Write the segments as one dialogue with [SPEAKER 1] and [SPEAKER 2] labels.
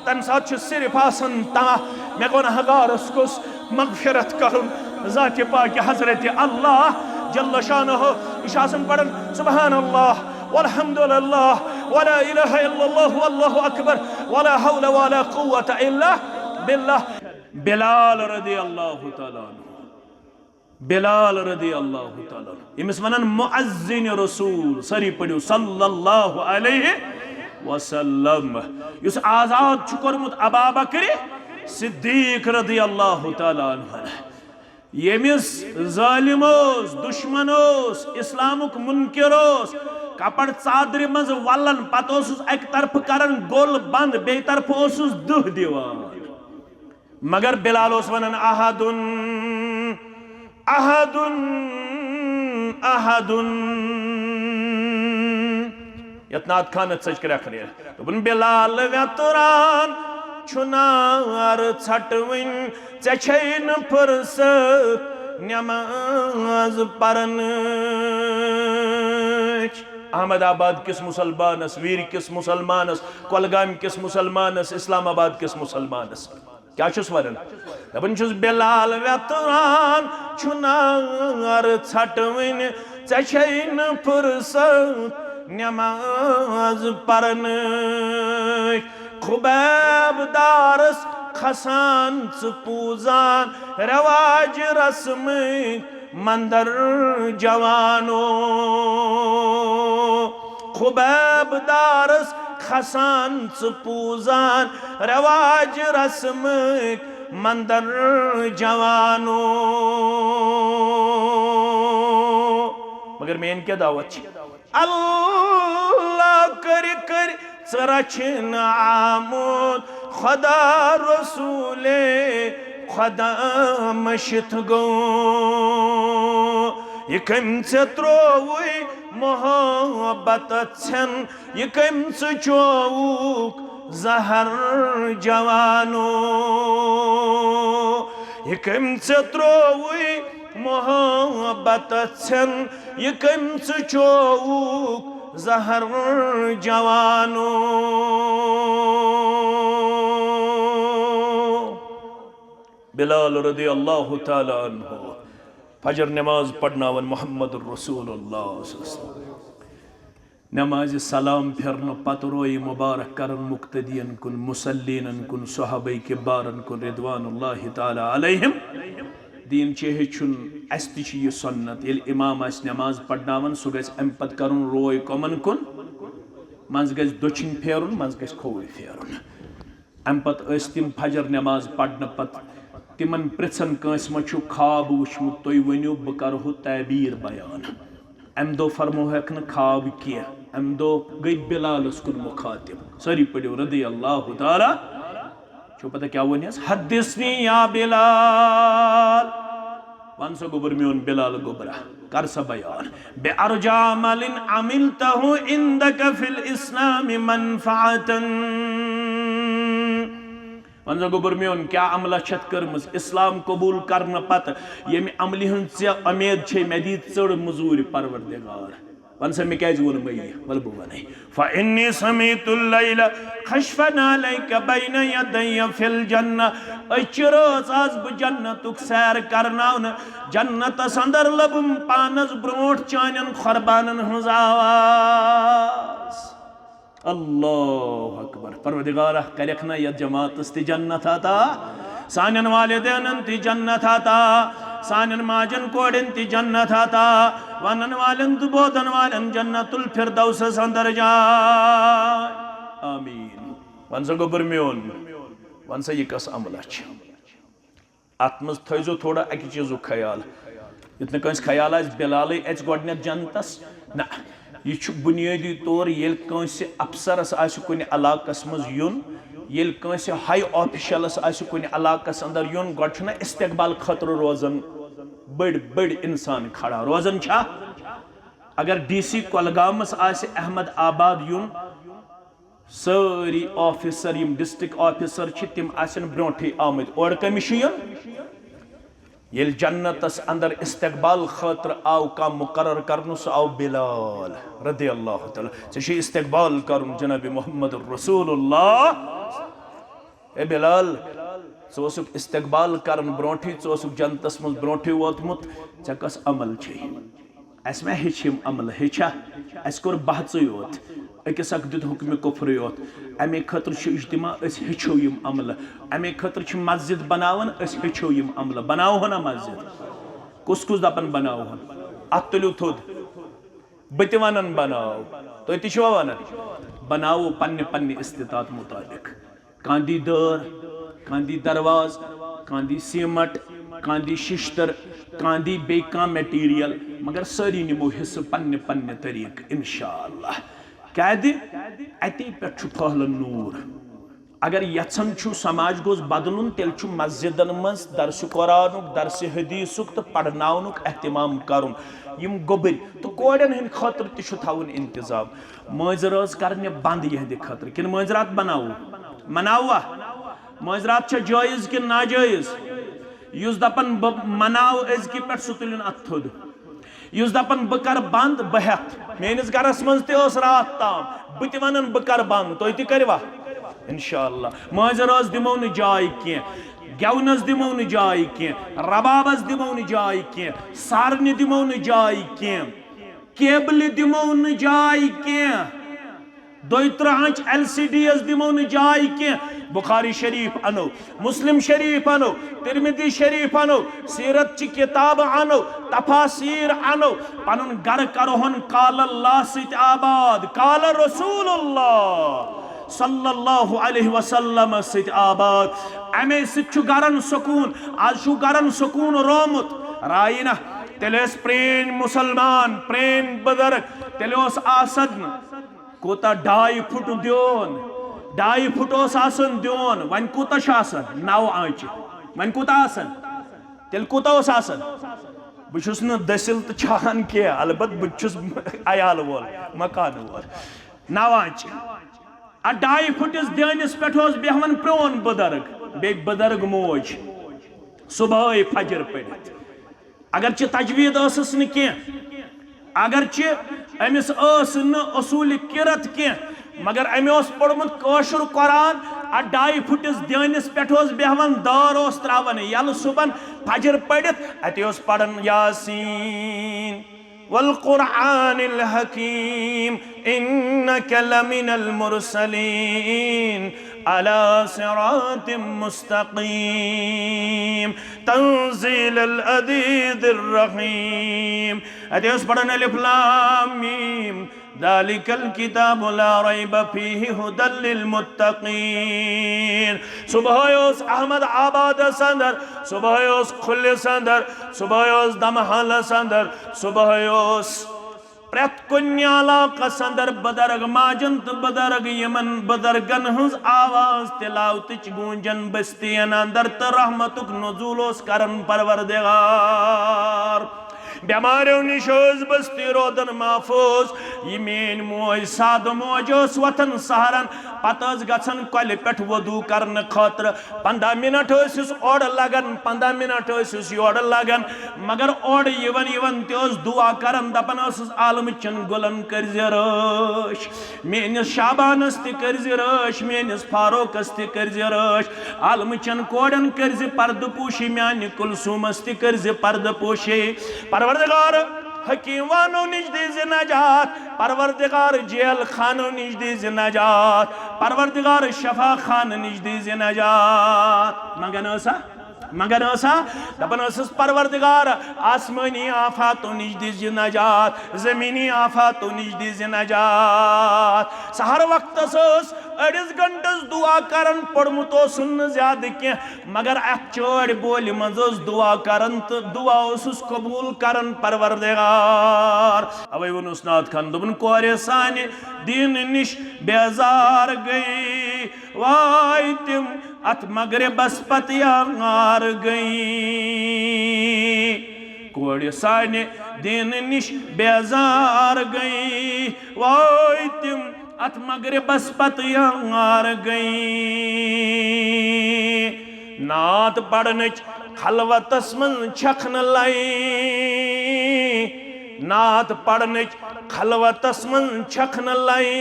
[SPEAKER 1] तम साथ सिर्फ आसन ता मे गुनहगारस कुस मगफिरत करुन ज़ात पाक हज़रत अल्लाह जल्ल शानहु इशासन पढ़न सुबहानल्लाह वल्हम्दुलिल्लाह वला इलाहा इल्लल्लाह वल्लाहु अकबर वला हौला वला कुव्वता इल्ला बिल्लाह। बिलाल रज़ियल्लाहु तआला बिलाल रज़ियल्लाहु तआला इमिस वनन मुअज्जिन रसूल सरी पढ़ियो सल्लल्लाहु अलैहि वसल्लम युस आजाद छु कोरमुत अबू बकर सिद्दीक रज़ियल्लाहु तआला यमिस जालिमोस दुश्मनोस इस्लामुक मुनकिरोस कपड़ चादर मज वलन पतोस एक तरफ करन गोल बंद बे तरफ ओसुस दुह दिवान मगर बिलाल ओस वनन अहदुन अहदुन अहदुन यतनात खान सच कर खरे दोपन बिलाल व्यतरान छुनार छटविन चेन फुर्स नमाज परन। अहमदाबाद किस मुसलमानस वीर किस मुसलमानस कोलगाम किस मुसलमानस इस्लामाबाद किस मुसलमानस क्या छुस वनन दपन छुस बिलाल व्यतरान छुनार छटविन चेन फुर्स नमाज परन। खुबैब दारस खसान पूजान रवाज रस्म मंदर जवानो खुबैब दारस खसान पूजान रवाज रस्म मंदर जवानो। मगर मेन क्या दावत अल्लाह कर कर रचन आमुद खुदा रसूले खुदा मशित गो ये कम से त्रोवुई मोहब्बत छन ये कम से चौक जहर जवानो ये कम से त्रोवुई मोहब्बत छन ये कम से चौक जहर जवानो। बिलाल रज़ियल्लाहु तआला अन्हु फजर नमाज पढ़नावन मोहम्मद रसूलुल्लाह नमाज सलाम फिरन पत रोई मुबारक करन मुक्तदियन कुन मुसल्लीन कुन सहाबे के बारन कुन रिदवानुल्लाहि तआला अलैहिम। दीन चे हेचुन अस तह यह सुन्नत ये इमाम आस नमाज पढ़नावन सह गस अम पत करन रोय कमन कुन मज गस दक्षिण फेरुन मज गस खोवर फेरुन। अम पत तिम फजर नमाज पढ़ने पत तिमन पृछन कंस मा छु ख्वाब वुचमुत तुई वनियो बह करहु तबीर बयान। अम दो फरमोहक न ख्वाब किया अम दो गई बिलालस कुन मुखातिब सरी पढ़ो रज़ियल्लाहु तआला छो पता क्या वनियस हद्दिसनी या बिलाल वन सो गुबर मेन बिलाल गुबरा कर सा बयान बे अर्जा अमलिन अमिलतहु इंदक फिल इस्लाम मनफअतन। वन सो गुबर मेन क्या अमला छत करमस इस्लाम कबूल करने पत यम अमलि हंस उम्मीद छे मे दी चढ़ मजूर परवरदिगार वन सा मे क्या वोन बह वल बह वन फ़इन्नी समीतुल लैल खश्फन अलैका बैन यदैया फिल जन्नह अचरोस आज बह जन्नतुक सैर करनावन जन्नतस अंदर लबुम पानस ब्रोट चानन खरबानन हंज आवाज अल्लाहु अकबर। परवरदिगार करख ना यत जमातस ति जन्नत अता सानन वालिदैन ति जन्नत अता सानन माजन कोड़न ति जन्नत अता वनन वालन तु बोधन वालन जन्नतुल फिरदौस अंदर जाय आमीन। वन सा गोबर मेन वन सा यह कस अमला अत मज थो थोड़ा अकि चीजु ख्याल युत न कंस ख्याल आज बिलाल अच गोडनेथ जन्नतस ना यह बुनियादी तौर ये अफसरस कुन इलाकस मज युन ये हाई ऑफिशियलस कुन इलाकस अंदर युन गोड इस्तकबाल खतर रोजन बड़ बड़ इंसान खड़ा रोजन छा अगर DC कोलगामस अहमद आबाद युन सारी ऑफिसर यम डिस्ट्रिक्ट ऑफिसर तिम ब्रोटे आमद और कमिश ये जन्नतस अंदर इस्तकबाल खतर आव का मुकर्रर करन सह आव बिलाल रज़ियल्लाहु तआला से इस्तकबाल कर जनाब मोहम्मद रसूलुल्लाह ए बिलाल ोसुक इस्तकबाल करन ब्रोठी ोसुक जनतस मज ब्रोठी वोतमुत ऐ कस अमल अस मे हेम अमल हेचा अस कोर बहचै योत अकिस अख दित हुक्म कुफ्र योत अमे खतर इज्तिमा हेचो यम अमल अमे खतर मस्जिद बनावन हेचो यम अमल बनाओ ना मस्जिद कुस कुस दपन बनाओ अत तुलियो थोद बत वन बनाओ तुम तवा वन बनाओ पन्ने पन्ने इस्तितात मुताबिक कान दी दर कान दी दरवाज कान दी सीमट कान दी शिश्तर कान दी बे कान मटीरियल मगर सारी निमो हिस्स पन्ने पन्ने तरीक इंशाअल्लाह क्या दि अति पे फहलन नूर अगर यछन छु समाज गोस बदलुन तेल छु मस्जिदन मज दर्स कुरानुक दर्स हदीसुक तो पढ़नाउनुक एहतमाम करुन यम गोबर तो कोड़न हन खतर ति छु थाउन इंतजाम मजराज करने बंद यहदि खतर किन मजरात बनाओ मनावा मजरात छ जायज कि नाजायज युस दपन मनाव अजकि पे सह तुलिन अत थोद युस दपन बह कर बंद बह हेत मेनिस गरस मज तस रात ताम बह त वन बह कर बंद तुम त करवा इंशाअल्लाह मजराज दिमो न जाय कह गेवनस दिमो न जाय कह रबाबस दिमो न जाय कह सारन दिमो न जाय कह केबल दिमो न जाय कह दोत्रहच LCDs दिमो न जाय कह बुखारी शरीफ अनो मुस्लिम शरीफ अनो तिरमिदी शरीफ अनो सीरत ची किताब अनो तफासीर अनो पनुन घर करोहन काल अल्लाह सित आबाद काल रसूलुल्लाह सल्लल्लाहु अलैहि वसल्लम सित आबाद अमे सित छु गरन सुकून आज छु गरन सुकून रोमुत रायना तेलेस प्रेन मुसलमान प्रेन बुजुर्ग तेलोस आसद कोता 2.5 फुट दियोन 2.5 फुट आसन दियोन वन कोता 9 आंच वन कोता आसन तेल कोता आसन बहुस न दसिल तो छान के अलबत बहुस अयाल वोल मकान वोल 9 आंच 2.5 फुटिस दानिस पे बेहवन प्रोन बुजुर्ग बे बुजुर्ग मोज सुबह फजर पढ़ित अगर तजवीद स न अगर अमिस असूल किरत कह मगर अमे पढ़मुत कशुर कुरान 2.5 फुटिस दानिस पे बेहवन दार त्रावन यल सुबन फजर पढ़ित अत पढ़न यासीन वल कुरआनिल हकीम इन्नका लमिनल मुरसलीन अला सिरातिम मुस्तकीम तंजीलल अज़ीज़िर रहीम अत पढ़न अलिफ लाम मीम ज़ालिकल किताबु ला रैब फीहि हुदल लिल मुत्तकीन सुबह अहमद आबाद अंदर सुबह खुलिस अंदर सुबह दमहल अंदर सुबह प्रत कुन्यालाकस अंदर बदरग माजन तो बदरग यमन बदरगन हज आवाज तिलावत गूंजन बस्तियन अंदर तो रहमतुक नुज़ूल करन परवरदिगार बेमारों निश बस्ती रोदन महफूज यह मेन मोज साद मोज वतन सहरन पत गन कल पे वदू करने खतर 15 मिनट ओर लगन 15 मिनट योर लगन मगर ओर यवन दुआ करन दपन आलम चन गुलन कर रश मेनिस शाबानस तज रश मेनिस फारूकस तज रश आलम चन कोड़न कर पर्द पोशी म्यान कुलसूमस तज पर्द पोशी परवरदिगार हकीम वानो निज दीज नजात परवरदिगार जेल खानो निज दीज नजात परवरदिगार शफा खान निज दीज नजात मगन दपन परवरदिगार आसमानी आफातों निज दीज नजात जमीनी आफातों निज दीज नजात सहर वक्त अड़िस घंटस दुआ करन पढ़मुत ज्यादा कह मगर अत चोड़ बोल मज दुआ करन तो दुआ कबूल करन परवरदिगार अवे वोनुस नाथ खान दोपन कोरे सानि दीन निश बेजार गई वाय तिम अत मगरिबस पत यार गई कोड़े सानि दीन निश बेजार गई वाय तिम अत मगरिबस पत यार गई नात पढ़न खलवतस मन छखन लाई नात पढ़न खलवतस मन छखन लाई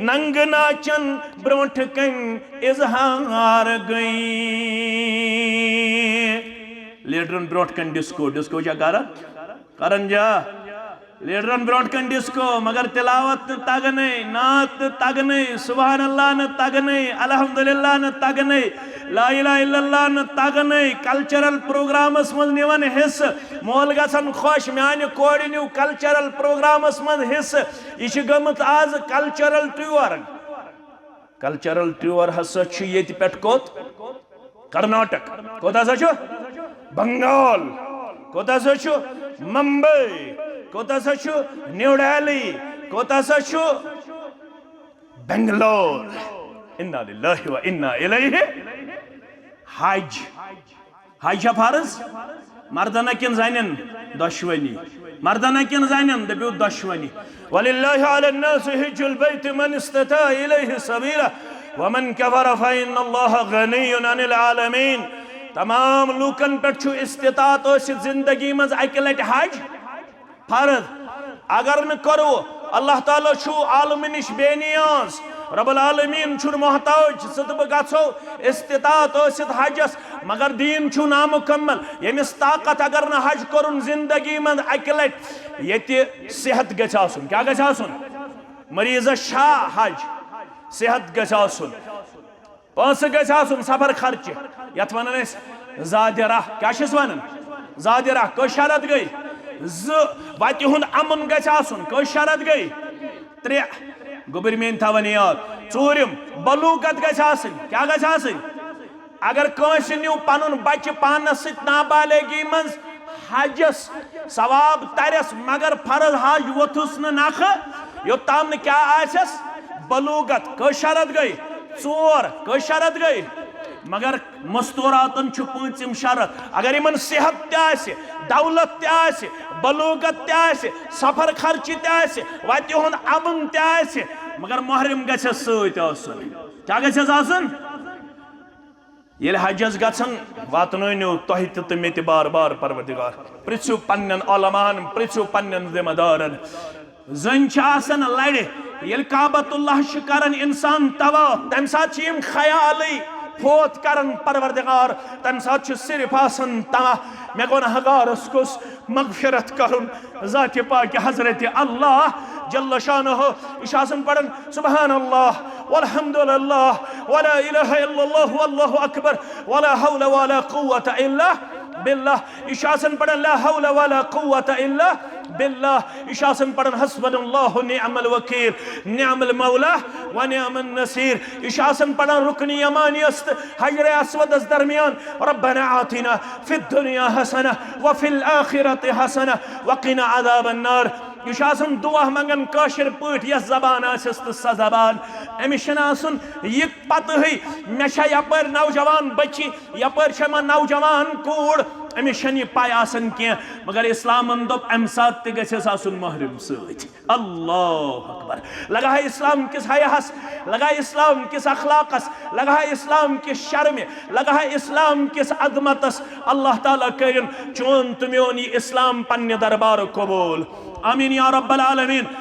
[SPEAKER 1] नंग नाचन ब्रोंठ कन इजहार गई लीडरन ब्रोंठ कन डिस्को डिस्को क्या करन जा लीडरन ब्रोंठ कन डिस्को मगर तिलावत तगने नात तगने सुभान अल्लाह न तगने अल्हम्दुलिल्लाह न तगने ला इलाहा इल्लल्लाह न तगने कल्चरल प्रोग्रामस मज निवन हिस मोल गसन खुश म्यान कोड न्यू कल्चरल प्रोग्रामस मज हिस इश गमत आज कल्चरल टूर हसा छु येति पेट कोत कर्नाटक कोत हसा छु बंगाल कोत हसा छु मुंबई कोत हसा छु न्यू दिल्ली कोत हसा छु बेंगलोर इन्ना लिल्लाहि व इन्ना इलैहि हज हज फर्ज मर्दना किन जानिन दशवनी मर्दना किन जानिन दबियो दशवनी वलिल्लाहि अलन्नास हिज्जुल बैत मन इस्तता इलैहि सबीला वमन कफर फइन्नल्लाह गनियुन अनिल आलमीन तमाम लूकन पे इस्तिताअत जिंदगी मज अकि लट हज फर्ज अगर न करो अल्लाह ताला छु आलम निश बेनियाज रब्बुल आलमीन छु मोहताज सद गो इस्तिताअत हजस मगर दीन छु नामुकम्मल यमिस ताकत अगर न हज करुन जिंदगी मज अकि लट ये सेहत गछ आसुन क्या गछ आसुन मरीज शाह हज सेहत गछ आसुन पैस गछ आसुन सफर खर्च यथ वनान जादिरा क्या वनान जादिरा कश शरत गई वत हुंद अमन गछ आसुन कश शरत गई 3 गोबर मेन थवन याद चूरिम बलूगत गछ आसुन क्या गछ आसुन अगर कंस न्यू पनुन बच्चे पानस सत नाबालिगी मज हजस सवाब तरस मगर फर्ज हज वोथुस नख योत्ताम न क्या आसस बलूगत कश शरत गई 4 कश शरत गई मगर मस्तूरातन छु 5 शरत अगर इन सेहत ते दौलत ते बलूगत ते सफर खर्च ते वत हुंद अमन ते मगर महरम गछस सत आसन क्या गछस आसन ये हजस गछन वातनो तोह तो मे बार बार परवरदिगार पृथ्यू पन्न उलमान पृथ्यू पन्न जिम्मेदारन जन आसन लड़ ये काबतुल्लाह करन इंसान तवाफ तम सात ख्याल फोत करन परवरदिगार तम सात सिर्फ आसन तमा मे गुनहगारस कुस मगफिरत करुन ज़ात पाक हजरत अल्लाह जल्ल शानहु इशासन पढ़न सुबहानल्लाह वल्हम्दुलिल्लाह वला इलाहा इल्लल्लाह वल्लाहु अकबर वला हौला वला कुव्वता इल्ला बिल्लाह इशासन पढ़न ला हौला वला कुव्वता इल्ला बिल्लाह इशासन पढ़न हस्बुनल्लाहु निअमल वकील निअमल मौला व निअमन नसीर इशासन पढ़न रुकनी यमानी अस्त हजर अस्वद दरमियान रब्बना आतिना फिद दुनिया हसना व फिल आखिरति हसना व क़िना अज़ाबन नार इशासन दुआ मंगन काशिर पट यस जबान आसस तो स जबान अमिस आसन यह पत मे यपर नौजवान बच्ची यपर नौजवान कूड़ अमिस पाई आसन क्या मगर इस्लामन दोप अम सात गस आसन महरम सत अल्लाह अकबर लगा है इस्लाम किस हयास लगा है इस्लाम किस अखलाकस लगा है इस्लाम किस शर्म लगा है इस्लाम किस अजमतस अल्लाह ताला करिन चोन तुम्योन इस्लाम पन्ने दरबार कबूल आमीन या रब्बल आलमीन।